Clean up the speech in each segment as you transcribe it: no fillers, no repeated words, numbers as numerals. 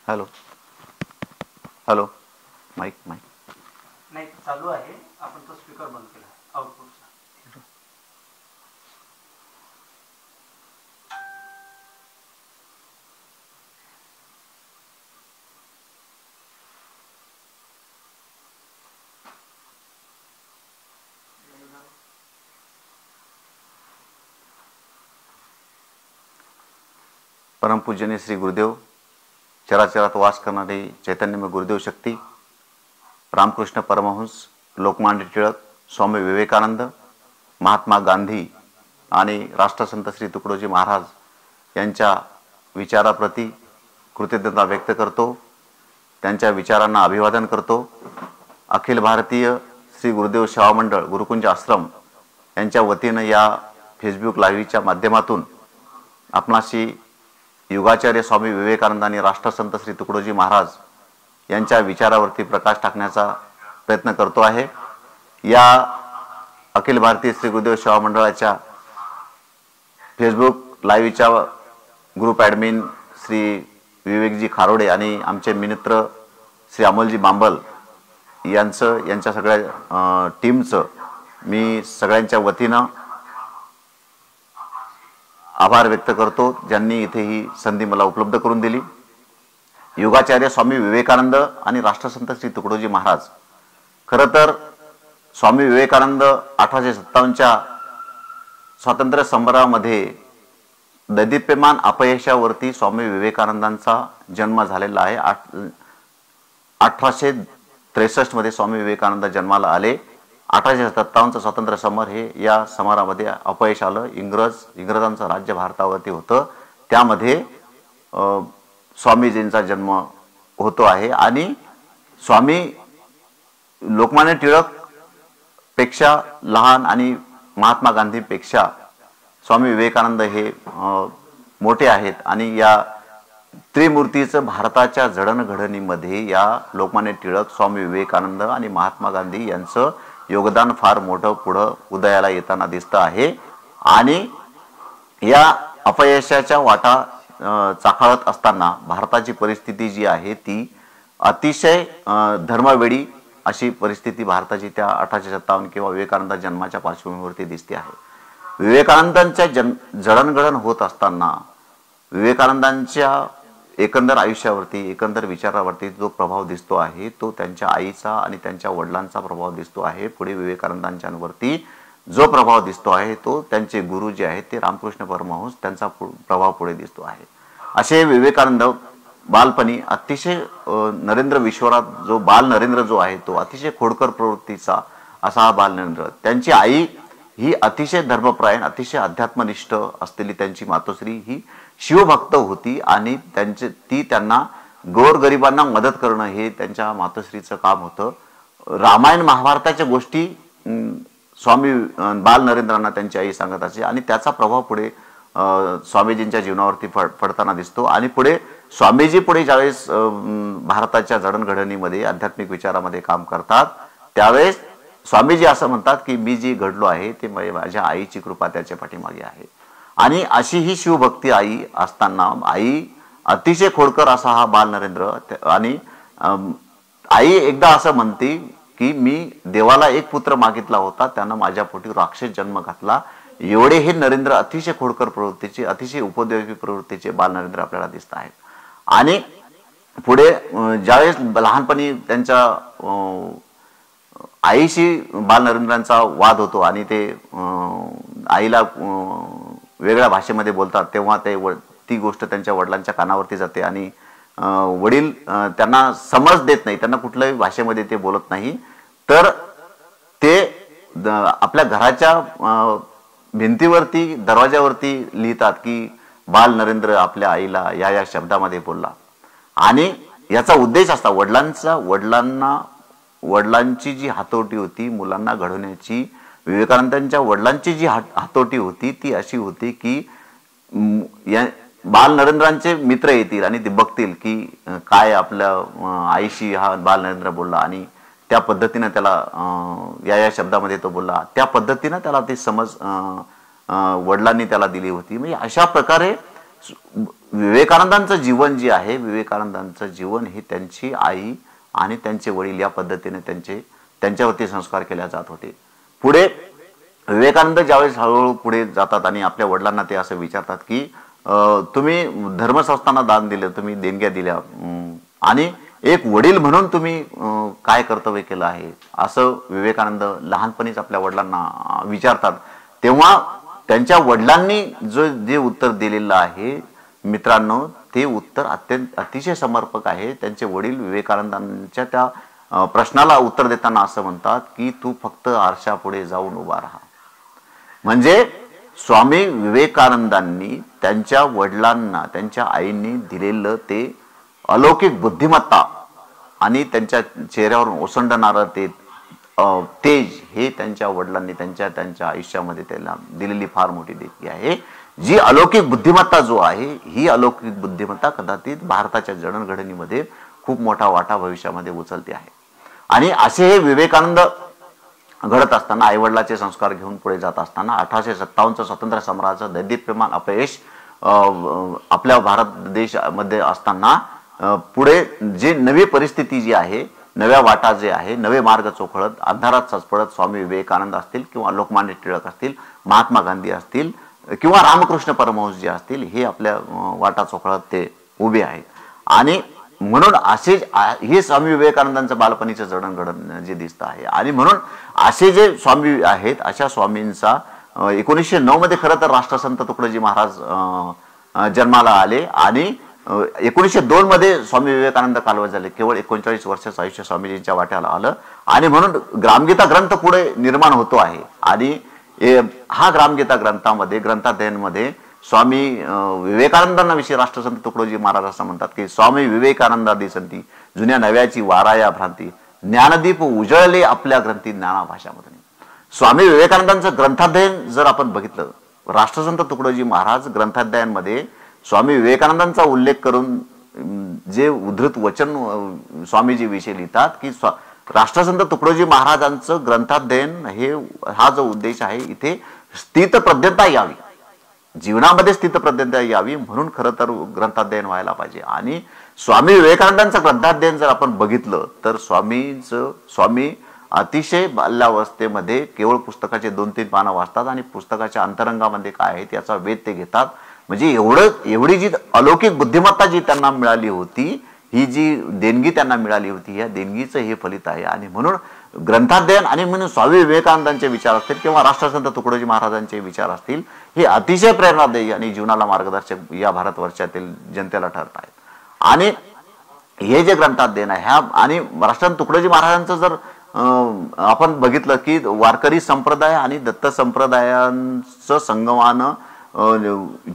Hello hello mic mic नाही चालू आहे. आपण तो स्पीकर बंद केला आउटपुटचा. परमपूजनीय श्री गुरुदेव, चराचरात वास करणारे चैतन्यमय गुरुदेव शक्ती, रामकृष्ण परमहंस, लोकमान्य टिळक, स्वामी विवेकानंद, महात्मा गांधी आणि राष्ट्रसंत श्री तुकडोजी महाराज यांच्या विचाराप्रती कृतज्ञता व्यक्त करतो. त्यांच्या विचारांना अभिवादन करतो. अखिल भारतीय श्री गुरुदेव सेवा मंडळ गुरुकुंज आश्रम यांच्या वतीनं या फेसबुक लाईव्हच्या माध्यमातून आपणाशी युगाचार्य स्वामी विवेकानंद आणि राष्ट्रसंत श्री तुकडोजी महाराज यांच्या विचारावरती प्रकाश टाकण्याचा प्रयत्न करतो आहे. या अखिल भारतीय श्री गुरुदेव सेवा मंडळाच्या फेसबुक लाईव्हच्या ग्रुप ॲडमिन श्री विवेकजी खारोडे आणि आमचे मित्र श्री अमोलजी बांबल यांच्या सगळ्या टीमचं मी सगळ्यांच्या वतीनं आभार व्यक्त करतो, ज्यांनी इथे ही संधी मला उपलब्ध करून दिली. युगाचार्य स्वामी विवेकानंद आणि राष्ट्रसंत श्री तुकडोजी महाराज, खरं तर स्वामी विवेकानंद 1857च्या स्वातंत्र्य संग्रामामध्ये दैदिप्यमान अपयशावरती स्वामी विवेकानंदांचा जन्म झालेला आहे. 1863 मध्ये स्वामी विवेकानंद जन्माला आले. 1857चं स्वातंत्र्य समर हे या समरामध्ये अपयश आलं. इंग्रजांचं राज्य भारतावरती होतं. त्यामध्ये स्वामीजींचा जन्म होतो आहे आणि स्वामी लोकमान्य टिळक पेक्षा लहान आणि महात्मा गांधीपेक्षा स्वामी विवेकानंद हे मोठे आहेत आणि या त्रिमूर्तीचं भारताच्या जडणघडणीमध्ये या लोकमान्य टिळक, स्वामी विवेकानंद आणि महात्मा गांधी यांचं योगदान फार मोठं पुढं उदयाला येताना दिसतं आहे. आणि या अपयशाच्या वाटा चाखाळत असताना भारताची परिस्थिती जी आहे ती अतिशय धर्मवेडी अशी परिस्थिती भारताची त्या 1857 किंवा विवेकानंद जन्माच्या पार्श्वभूमीवरती दिसते आहे. विवेकानंदांच्या जडणघडण होत असताना विवेकानंदांच्या एकंदर आयुष्यावरती, एकंदर विचारावरती जो प्रभाव दिसतो आहे तो त्यांच्या आईचा आणि त्यांच्या वडिलांचा प्रभाव दिसतो आहे. पुढे विवेकानंदांच्यावरती जो प्रभाव दिसतो आहे तो त्यांचे गुरु जे आहेत ते रामकृष्ण परमहंस, त्यांचा प्रभाव पुढे दिसतो आहे. असे विवेकानंद बालपणी अतिशय नरेंद्र विश्वरात जो बाल नरेंद्र जो आहे तो अतिशय खोडकर प्रवृत्तीचा असा हा बाल नरेंद्र. त्यांची आई ही अतिशय धर्मप्रायण, अतिशय अध्यात्मनिष्ठ असलेली त्यांची मातोश्री ही शिवभक्त होती आणि ती त्यांना गोरगरिबांना मदत करणं हे त्यांच्या मातोश्रीचं काम होतं. रामायण महाभारताच्या गोष्टी स्वामी बाल नरेंद्रांना त्यांची आई सांगत असे आणि त्याचा प्रभाव पुढे स्वामीजींच्या जीवनावरती पडताना दिसतो. आणि पुढे स्वामीजी पुढे ज्यावेळेस भारताच्या जडणघडणीमध्ये आध्यात्मिक विचारामध्ये काम करतात त्यावेळेस स्वामीजी असं म्हणतात की मी जी घडलो आहे ते माझ्या आईची कृपा त्याच्या पाठीमागे आहे. आणि अशी ही शिवभक्ती आई असताना आई अतिशय खोडकर असा हा बाल नरेंद्र आणि आई एकदा असं म्हणते की मी देवाला एक पुत्र मागितला होता, त्यानं माझ्या पोटी राक्षस जन्म घातला. एवढे हे नरेंद्र अतिशय खोडकर प्रवृत्तीचे, अतिशय उपद्व्यापी प्रवृत्तीचे बाल नरेंद्र आपल्याला दिसत आहेत. आणि पुढे ज्यावेळेस लहानपणी त्यांच्या आईशी बाल नरेंद्रांचा वाद होतो आणि ते आईला वेगळ्या भाषेमध्ये बोलतात तेव्हा ती गोष्ट त्यांच्या वडिलांच्या कानावरती जाते आणि वडील त्यांना समज देत नाही, त्यांना कुठल्याही भाषेमध्ये ते बोलत नाही. तर ते आपल्या घराच्या भिंतीवरती, दरवाजावरती लिहितात की बाल नरेंद्र आपल्या आईला या शब्दामध्ये बोलला. आणि याचा उद्देश असा वडिलांची जी हातोटी होती मुलांना घडवण्याची, विवेकानंदांच्या वडिलांची जी हातोटी होती ती अशी होती की बाल नरेंद्रांचे मित्र येतील आणि ते बघतील की काय आपल्या आईशी हा बाल नरेंद्र बोलला आणि त्या पद्धतीने त्याला या शब्दामध्ये तो बोलला, त्या पद्धतीने त्याला ती समज वडिलांनी त्याला दिली होती. म्हणजे अशा प्रकारे विवेकानंदांचं जीवन जे आहे, विवेकानंदांचं जीवन हे त्यांची आई आणि त्यांचे वडील या पद्धतीने त्यांच्यावरती संस्कार केले जात होते. पुढे विवेकानंद ज्यावेळेस हळूहळू पुढे जातात आणि आपल्या वडिलांना ते असं विचारतात की तुम्ही धर्मसंस्थांना दान दिलं, तुम्ही देणग्या दिल्या आणि एक वडील म्हणून तुम्ही काय कर्तव्य केलं आहे, असं विवेकानंद लहानपणीच आपल्या वडिलांना विचारतात. तेव्हा त्यांच्या वडिलांनी जे उत्तर दिलेलं आहे मित्रांनो, ते उत्तर अतिशय समर्पक आहे. त्यांचे वडील विवेकानंदांच्या त्या प्रश्नाला उत्तर देताना असं म्हणतात की तू फक्त आरशापुढे जाऊन उभा राहा. म्हणजे स्वामी विवेकानंदांनी त्यांच्या वडिलांना, त्यांच्या आईंनी दिलेलं ते अलौकिक बुद्धिमत्ता आणि त्यांच्या चेहऱ्यावरून ओसंडणारं ते तेज, हे त्यांच्या वडिलांनी त्यांच्या आयुष्यामध्ये त्याला दिलेली फार मोठी देणगी आहे. जी अलौकिक बुद्धिमत्ता जो आहे, ही अलौकिक बुद्धिमत्ता कदाचित भारताच्या जडणघडणीमध्ये खूप मोठा वाटा भविष्यामध्ये उचलते आहे. आणि असे हे विवेकानंद घडत असताना, आईवडिलाचे संस्कार घेऊन पुढे जात असताना 1857चं स्वातंत्र्य समराचं दैदिप्यमान अपयश आपल्या भारत देशामध्ये असताना पुढे जे नवी परिस्थिती जी आहे, नव्या वाटा जे आहे, नवे मार्ग चोखळत अंधारात सचपडत स्वामी विवेकानंद असतील किंवा लोकमान्य टिळक असतील, महात्मा गांधी असतील किंवा रामकृष्ण परमहंस जे असतील, हे आपल्या वाटा चोखळत ते उभे आहेत. आणि म्हणून असे हे स्वामी विवेकानंदांचं बालपणीचं जडणघडण जे दिसत आहे. आणि म्हणून असे जे स्वामी आहेत, अशा स्वामींचा 1909 मध्ये खरं तर राष्ट्रसंत तुकडोजी महाराज जन्माला आले आणि 1902 मध्ये स्वामी विवेकानंद कालवत झाले. केवळ 39 वर्षाचं आयुष्य स्वामीजींच्या वाट्याला आलं आणि म्हणून ग्रामगीता ग्रंथ पुढे निर्माण होतो आहे. आणि हा ग्रामगीता ग्रंथाध्ययनमध्ये स्वामी विवेकानंदांना विषयी राष्ट्रसंत तुकडोजी महाराज असं म्हणतात की स्वामी विवेकानंदादी संती जुन्या नव्याची वाराया भ्रांती, ज्ञानदीप उजळले आपल्या ग्रंथी ज्ञाना भाषामध्ये. स्वामी विवेकानंदांचं ग्रंथाध्ययन जर आपण बघितलं, राष्ट्रसंत तुकडोजी महाराज ग्रंथाध्ययनमध्ये स्वामी विवेकानंदांचा उल्लेख करून जे उद्धृत वचन स्वामीजी विषयी लिहितात की राष्ट्रसंत तुकडोजी महाराजांचं ग्रंथाध्ययन हा जो उद्देश आहे, इथे स्थितप्रज्ञता यावी, जीवनामध्ये स्थितप्रज्ञता यावी म्हणून खरं तर ग्रंथाध्ययन व्हायला पाहिजे. आणि स्वामी विवेकानंदांचं ग्रंथाध्ययन जर आपण बघितलं तर स्वामी अतिशय बाल्यावस्थेमध्ये केवळ पुस्तकाचे 2-3 पानं वाचतात आणि पुस्तकाच्या अंतरंगामध्ये काय आहे त्याचा वेध ते घेतात. म्हणजे एवढी जी अलौकिक बुद्धिमत्ता जी त्यांना मिळाली होती, ही जी देणगी त्यांना मिळाली होती, या देणगीचं हे फलित आहे. आणि म्हणून ग्रंथाध्ययन आणि म्हणून स्वामी विवेकानंदांचे विचार असतील किंवा राष्ट्रसंत तुकडोजी महाराजांचे विचार असतील, हे अतिशय प्रेरणादायी आणि जीवनाला मार्गदर्शक या भारतवर्षातील जनतेला ठरत आहेत. आणि हे जे ग्रंथाध्ययन आहे ह्या आणि राष्ट्रसंत तुकडोजी महाराजांचं जर आपण बघितलं की वारकरी संप्रदाय आणि दत्त संप्रदायांचं संगमानं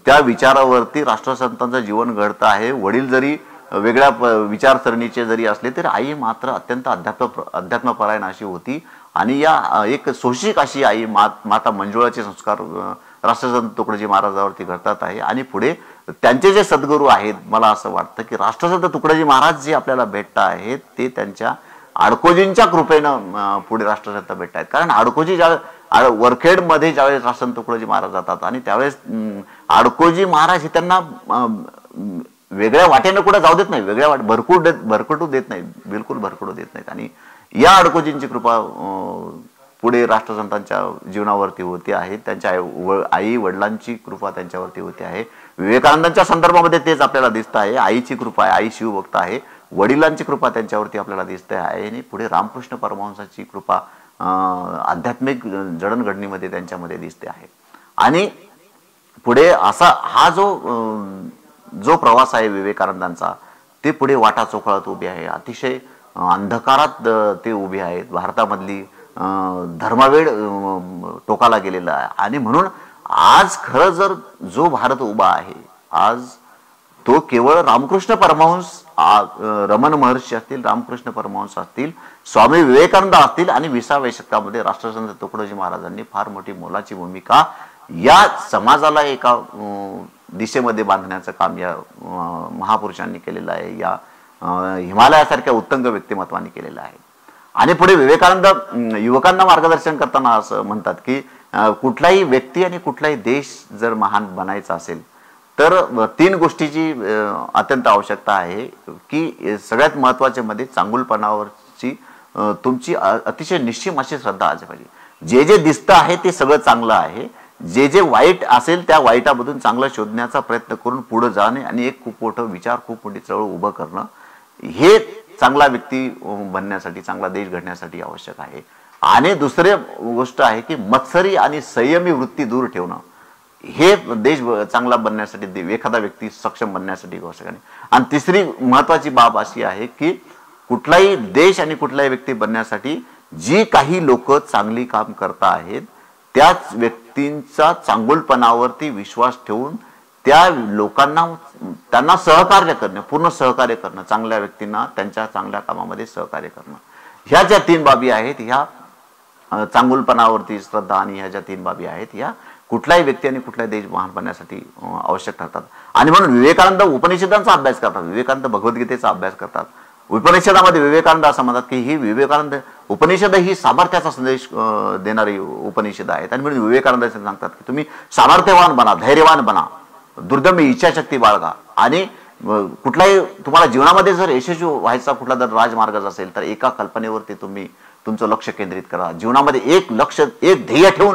त्या विचारावरती राष्ट्रसंतांचं जीवन घडतं आहे. वडील जरी वेगळ्या विचारसरणीचे जरी असले तरी आई मात्र अत्यंत अध्यात्मपरायण अशी होती. आणि या एक सोशिक अशी आई माता मंजुळाचे संस्कार राष्ट्रसंत तुकडोजी महाराजावरती घडतात आहे. आणि पुढे त्यांचे जे सद्गुरू आहेत, मला असं वाटतं की राष्ट्रसंत तुकडोजी महाराज जे आपल्याला भेटत आहेत ते त्यांच्या आडकोजींच्या कृपेनं पुढे राष्ट्रसंत भेटत आहेत. कारण आडकोजी वरखेडमध्ये ज्यावेळेस राष्ट्रसंत तुकडोजी महाराज जातात आणि त्यावेळेस आडकोजी महाराज हे त्यांना वेगळ्या वाटेनं कुठे जाऊ देत नाही, वेगळ्या भरकटू देत नाही, बिलकुल भरकटू देत नाहीत. आणि या आडकोजींची कृपा पुढे राष्ट्रसंतांच्या जीवनावरती होती आहे. त्यांच्या आई वडिलांची कृपा त्यांच्यावरती होती आहे. विवेकानंदांच्या संदर्भामध्ये तेच आपल्याला दिसतं आहे. आईची कृपा आहे, आई शिवभक्त आहे, वडिलांची कृपा त्यांच्यावरती आपल्याला दिसते आहे. आणि पुढे रामकृष्ण परमहंसाची कृपा आध्यात्मिक जडणघडणीमध्ये त्यांच्यामध्ये दिसते आहे. आणि पुढे असा हा जो प्रवास आहे विवेकानंदांचा, ते पुढे वाटा चोखळत उभे आहे. अतिशय अंधकारात ते उभे आहेत. भारतामधली धर्मवेड टोकाला गेलेला आहे. आणि म्हणून आज खरं जर जो भारत उभा आहे आज, तो केवळ रामकृष्ण परमहंस, रमण महर्षी असतील, रामकृष्ण परमहंस असतील, स्वामी विवेकानंद असतील आणि 20व्या शतकामध्ये राष्ट्रसंत तुकडोजी महाराजांनी फार मोठी मोलाची भूमिका या समाजाला एका दिशेमध्ये बांधण्याचं काम या महापुरुषांनी केलेलं आहे, या हिमालयासारख्या उत्तुंग व्यक्तिमत्वाने केलेलं आहे. आणि पुढे विवेकानंद युवकांना मार्गदर्शन करताना असं म्हणतात की कुठलाही व्यक्ती आणि कुठलाही देश जर महान बनायचा असेल तर 3 गोष्टीची अत्यंत आवश्यकता आहे की सगळ्यात महत्त्वाचे मध्ये चांगुलपणावरची तुमची अतिशय निश्चिम अशी श्रद्धा असली पाहिजे। जे जे दिसतं आहे ते सगळं चांगलं आहे, जे जे वाईट असेल त्या वाईटामधून चांगलं शोधण्याचा प्रयत्न करून पुढे जाणे आणि एक खूप मोठं विचार, खूप मोठी चळवळ उभं करणं हे चांगला व्यक्ती बनण्यासाठी, चांगला देश घडण्यासाठी आवश्यक आहे। आणि दुसरी गोष्ट आहे की मत्सरी आणि संयमी वृत्ती दूर ठेवणं हे देश चांगला बनण्यासाठी, एखादा व्यक्ती सक्षम बनण्यासाठी आवश्यक आहे। आणि तिसरी महत्त्वाची बाब अशी आहे की कुठलाही देश आणि कुठलाही व्यक्ती बनण्यासाठी जी काही लोक चांगली काम करता आहेत त्याच व्यक्तींचा चांगुलपणावरती विश्वास ठेवून त्या लोकांना त्यांना सहकार्य करणं, पूर्ण सहकार्य करणं, चांगल्या व्यक्तींना त्यांच्या चांगल्या कामामध्ये सहकार्य करणं, ह्या ज्या 3 बाबी आहेत, ह्या चांगुलपणावरती श्रद्धा आणि ह्या ज्या 3 बाबी आहेत, ह्या कुठलाही व्यक्ती आणि कुठलाही देश महान बनण्यासाठी आवश्यक ठरतात। आणि म्हणून विवेकानंद उपनिषदांचा अभ्यास करतात, विवेकानंद भगवद्गीतेचा अभ्यास करतात। उपनिषदामध्ये विवेकानंद असं म्हणतात की ही विवेकानंद उपनिषद ही सामर्थ्याचा संदेश देणारी उपनिषद आहेत। आणि म्हणून विवेकानंद सांगतात की तुम्ही सामर्थ्यवान बना, धैर्यवान बना, दुर्दम्य इच्छाशक्ती बाळगा आणि कुठलाही तुम्हाला जीवनामध्ये जर यशस्वी व्हायचा कुठला जर राजमार्ग असेल तर एका कल्पनेवरती तुम्ही तुमचं लक्ष केंद्रित करा, जीवनामध्ये एक लक्ष, एक ध्येय ठेवून